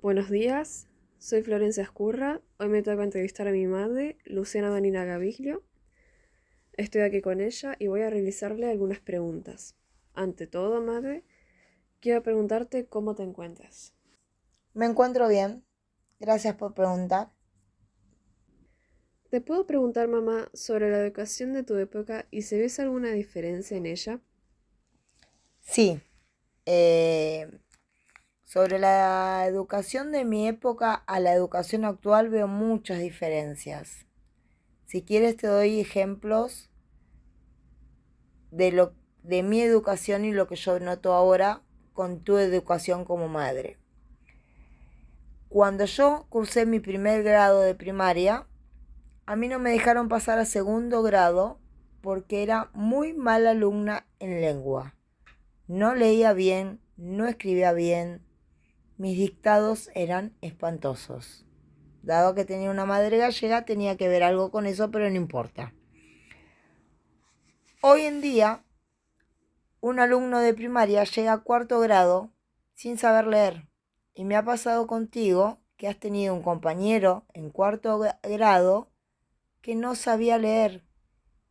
Buenos días, soy Florencia Escurra. Hoy me toca entrevistar a mi madre, Luciana Vanina Gaviglio. Estoy aquí con ella y voy a realizarle algunas preguntas. Ante todo, madre, quiero preguntarte cómo te encuentras. Me encuentro bien. Gracias por preguntar. ¿Te puedo preguntar, mamá, sobre la educación de tu época y si ves alguna diferencia en ella? Sí, eh, sobre la educación de mi época a la educación actual veo muchas diferencias. Si quieres te doy ejemplos de de mi educación y lo que yo noto ahora con tu educación como madre. Cuando yo cursé mi primer grado de primaria, a mí no me dejaron pasar a segundo grado porque era muy mala alumna en lengua. No leía bien, no escribía bien, mis dictados eran espantosos. Dado que tenía una madre gallega, tenía que ver algo con eso, pero no importa. Hoy en día, un alumno de primaria llega a cuarto grado sin saber leer. Y me ha pasado contigo que has tenido un compañero en cuarto grado que no sabía leer.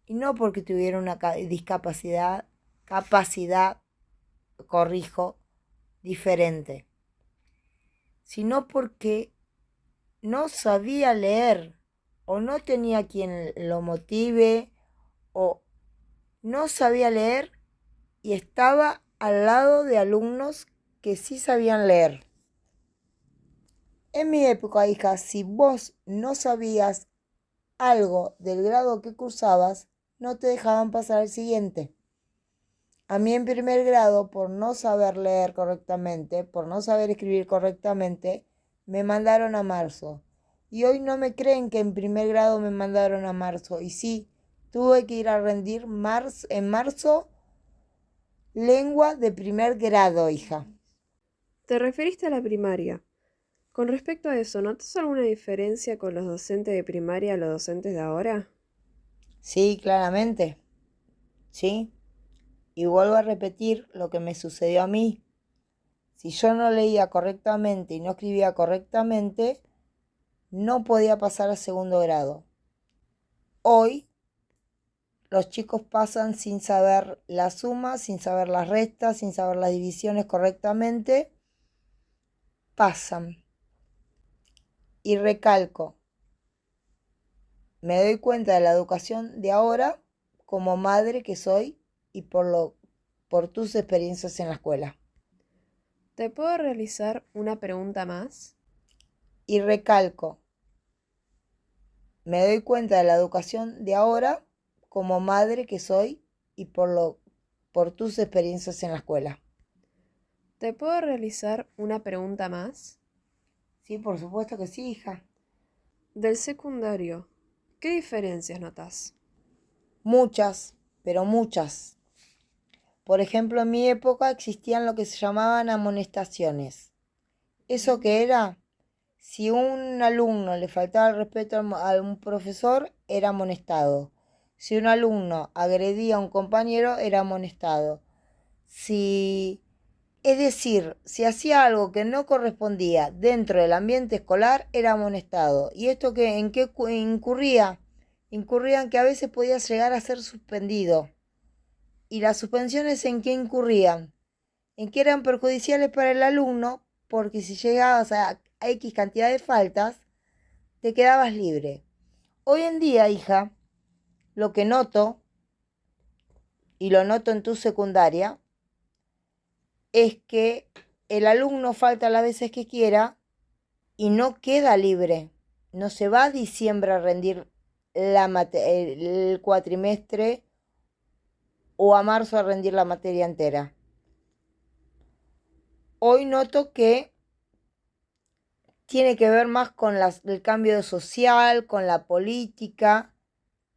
Y no porque tuviera una capacidad, corrijo, diferente, sino porque no sabía leer o no tenía quien lo motive o no sabía leer y estaba al lado de alumnos que sí sabían leer. En mi época, hija, si vos no sabías algo del grado que cursabas, no te dejaban pasar al siguiente. A mí en primer grado, por no saber leer correctamente, por no saber escribir correctamente, me mandaron a marzo. Y hoy no me creen que en primer grado me mandaron a marzo. Y sí, tuve que ir a rendir en marzo lengua de primer grado, hija. Te referiste a la primaria. Con respecto a eso, ¿notas alguna diferencia con los docentes de primaria a los docentes de ahora? Sí, claramente. Sí. Y vuelvo a repetir lo que me sucedió a mí. Si yo no leía correctamente y no escribía correctamente, no podía pasar a segundo grado. Hoy los chicos pasan sin saber las sumas, sin saber las restas, sin saber las divisiones correctamente. Pasan. Y recalco, me doy cuenta de la educación de ahora como madre que soy y por tus experiencias en la escuela. ¿Te puedo realizar una pregunta más? Y recalco, me doy cuenta de la educación de ahora como madre que soy y por tus experiencias en la escuela. ¿Te puedo realizar una pregunta más? Sí, por supuesto que sí, hija. Del secundario, ¿qué diferencias notas? Muchas, pero muchas. Por ejemplo, en mi época existían lo que se llamaban amonestaciones. ¿Eso qué era? Si un alumno le faltaba el respeto a un profesor, era amonestado. Si un alumno agredía a un compañero, era amonestado. Si, es decir, si hacía algo que no correspondía dentro del ambiente escolar, era amonestado. ¿Y esto en qué incurría? Incurría en que a veces podía llegar a ser suspendido. ¿Y las suspensiones en qué incurrían? En que eran perjudiciales para el alumno, porque si llegabas a X cantidad de faltas, te quedabas libre. Hoy en día, hija, lo que noto, y lo noto en tu secundaria, es que el alumno falta las veces que quiera y no queda libre. No se va a diciembre a rendir el cuatrimestre o a marzo a rendir la materia entera. Hoy noto que tiene que ver más con el cambio social, con la política.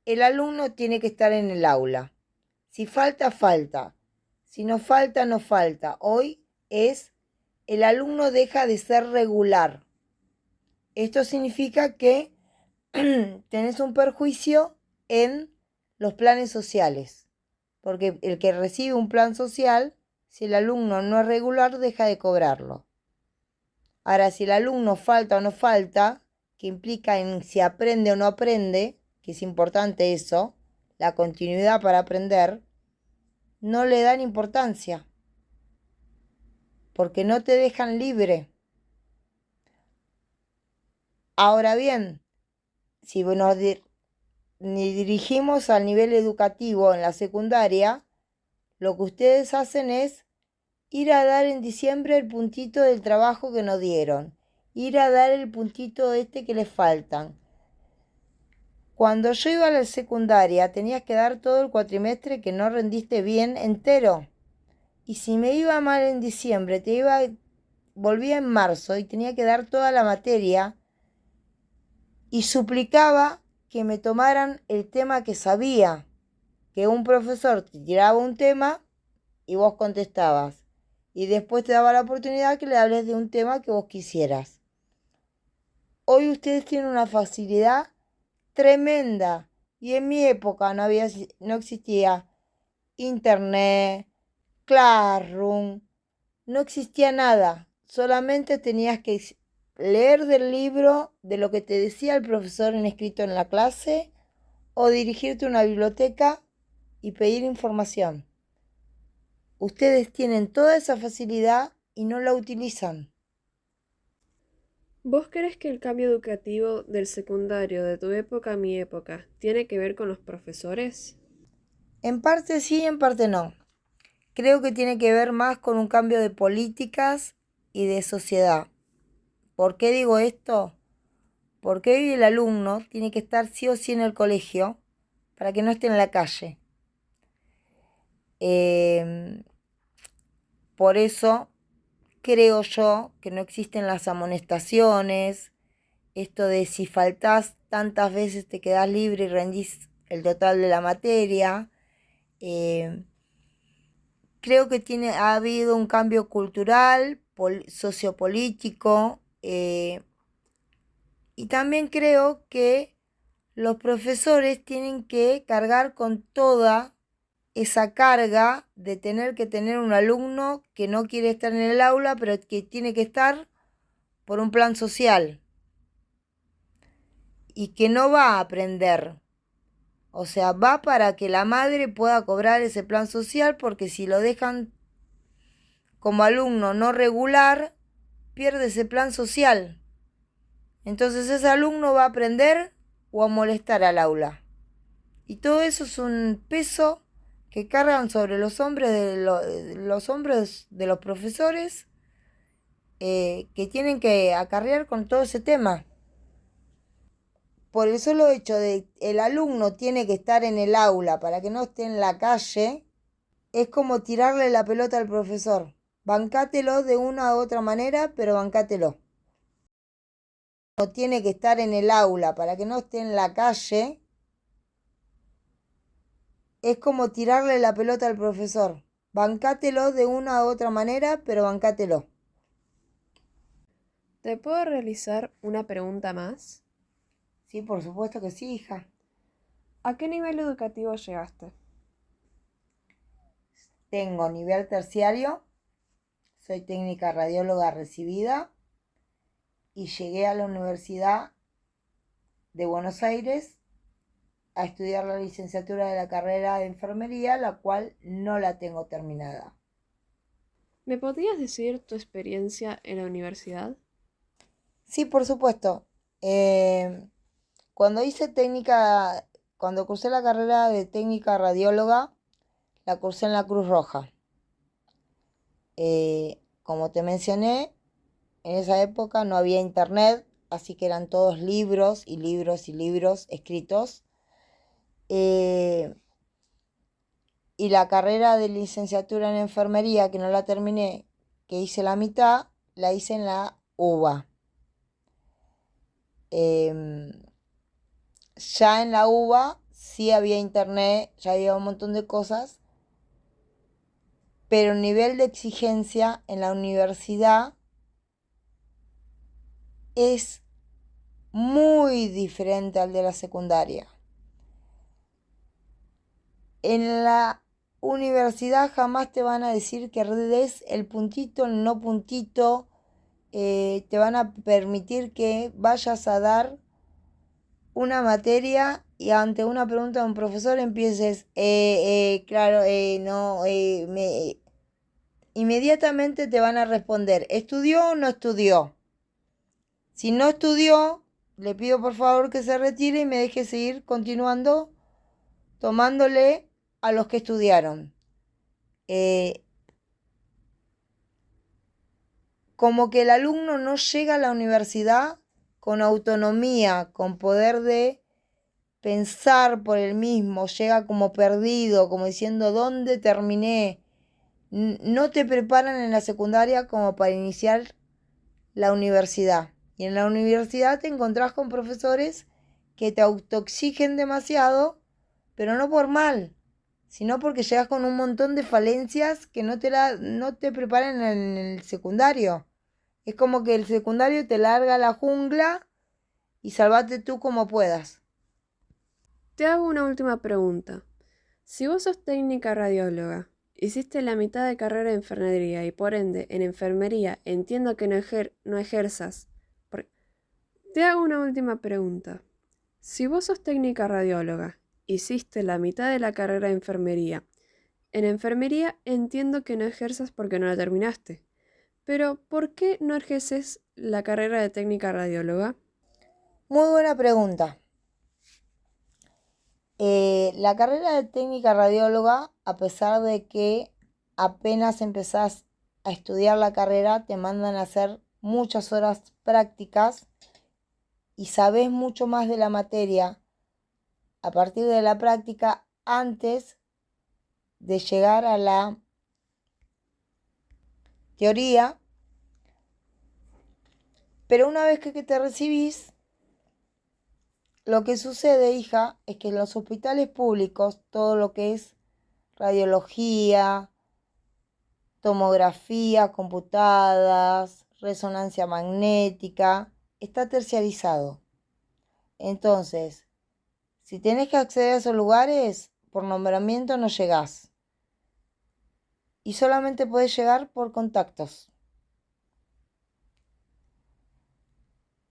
El alumno tiene que estar en el aula. Si falta, falta. Si no falta, no falta. Hoy es el alumno deja de ser regular. Esto significa que tenés un perjuicio en los planes sociales. Porque el que recibe un plan social, si el alumno no es regular, deja de cobrarlo. Ahora, si el alumno falta o no falta, que implica en si aprende o no aprende, que es importante eso, la continuidad para aprender, no le dan importancia, porque no te dejan libre. Ahora bien, si nos dirigimos al nivel educativo en la secundaria, lo que ustedes hacen es ir a dar en diciembre el puntito del trabajo que nos dieron, ir a dar el puntito que les faltan. Cuando yo iba a la secundaria tenías que dar todo el cuatrimestre que no rendiste bien entero. Y si me iba mal en diciembre, volvía en marzo y tenía que dar toda la materia y suplicaba que me tomaran el tema que sabía, que un profesor te tiraba un tema y vos contestabas. Y después te daba la oportunidad que le hables de un tema que vos quisieras. Hoy ustedes tienen una facilidad tremenda. Y en mi época no existía internet, Classroom, no existía nada. Solamente tenías que leer del libro, de lo que te decía el profesor escrito en la clase, o dirigirte a una biblioteca y pedir información. Ustedes tienen toda esa facilidad y no la utilizan. ¿Vos crees que el cambio educativo del secundario de tu época a mi época tiene que ver con los profesores? En parte sí, en parte no. Creo que tiene que ver más con un cambio de políticas y de sociedad. ¿Por qué digo esto? Porque hoy el alumno tiene que estar sí o sí en el colegio para que no esté en la calle. Por eso creo yo que no existen las amonestaciones, esto de si faltás tantas veces te quedás libre y rendís el total de la materia. Creo que ha habido un cambio cultural, sociopolítico, y también creo que los profesores tienen que cargar con toda esa carga de tener que tener un alumno que no quiere estar en el aula, pero que tiene que estar por un plan social y que no va a aprender. O sea, va para que la madre pueda cobrar ese plan social, porque si lo dejan como alumno no regular, pierde ese plan social. Entonces ese alumno va a aprender o a molestar al aula. Y todo eso es un peso que cargan sobre los hombres de los profesores, que tienen que acarrear con todo ese tema. Por el solo hecho de el alumno tiene que estar en el aula para que no esté en la calle, es como tirarle la pelota al profesor. Bancátelo de una u otra manera, pero bancátelo. No tiene que estar en el aula para que no esté en la calle, es como tirarle la pelota al profesor. Bancátelo de una u otra manera, pero bancátelo. ¿Te puedo realizar una pregunta más? Sí, por supuesto que sí, hija. ¿A qué nivel educativo llegaste? Tengo nivel terciario, soy técnica radióloga recibida y llegué a la Universidad de Buenos Aires a estudiar la licenciatura de la carrera de enfermería, la cual no la tengo terminada. ¿Me podrías decir tu experiencia en la universidad? Sí, por supuesto. Cuando cursé la carrera de técnica radióloga, la cursé en la Cruz Roja. Como te mencioné, en esa época no había internet, así que eran todos libros y libros y libros escritos. Y la carrera de licenciatura en enfermería, que no la terminé, que hice la mitad, la hice en la UBA. Ya en la UBA sí había internet, ya había un montón de cosas, pero el nivel de exigencia en la universidad es muy diferente al de la secundaria. En la universidad jamás te van a decir que des el puntito, el no puntito, te van a permitir que vayas a dar una materia y ante una pregunta de un profesor empieces, claro, no, inmediatamente te van a responder, ¿estudió o no estudió? Si no estudió, le pido por favor que se retire y me deje seguir continuando tomándole a los que estudiaron. Como que el alumno no llega a la universidad con autonomía, con poder de pensar por él mismo, llega como perdido, como diciendo, ¿dónde terminé? No te preparan en la secundaria como para iniciar la universidad. Y en la universidad te encontrás con profesores que te autoexigen demasiado, pero no por mal, sino porque llegas con un montón de falencias que no te preparan en el secundario. Es como que el secundario te larga a la jungla y salvate tú como puedas. Te hago una última pregunta. Si vos sos técnica radióloga, hiciste la mitad de carrera de enfermería y por ende en enfermería entiendo que no ejerzas. Te hago una última pregunta. Si vos sos técnica radióloga, hiciste la mitad de la carrera de enfermería. En enfermería entiendo que no ejerzas porque no la terminaste. Pero, ¿por qué no ejerces la carrera de técnica radióloga? Muy buena pregunta. La carrera de técnica radióloga, a pesar de que apenas empezás a estudiar la carrera, te mandan a hacer muchas horas prácticas y sabés mucho más de la materia a partir de la práctica antes de llegar a la teoría. Pero una vez que te recibís, lo que sucede, hija, es que en los hospitales públicos todo lo que es radiología, tomografía, computadas, resonancia magnética, está terciarizado. Entonces, si tenés que acceder a esos lugares, por nombramiento no llegás. Y solamente podés llegar por contactos.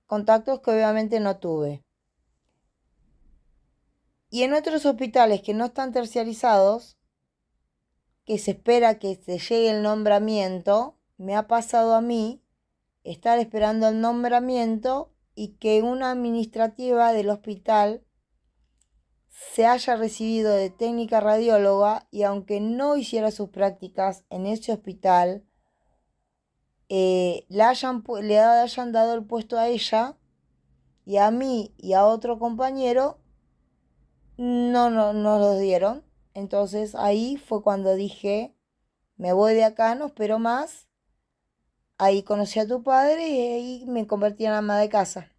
Contactos que obviamente no tuve. Y en otros hospitales que no están terciarizados, que se espera que se llegue el nombramiento, me ha pasado a mí estar esperando el nombramiento y que una administrativa del hospital se haya recibido de técnica radióloga y aunque no hiciera sus prácticas en ese hospital, le hayan dado el puesto a ella y a mí y a otro compañero no nos los dieron. Entonces ahí fue cuando dije, me voy de acá, no espero más. Ahí conocí a tu padre y ahí me convertí en ama de casa.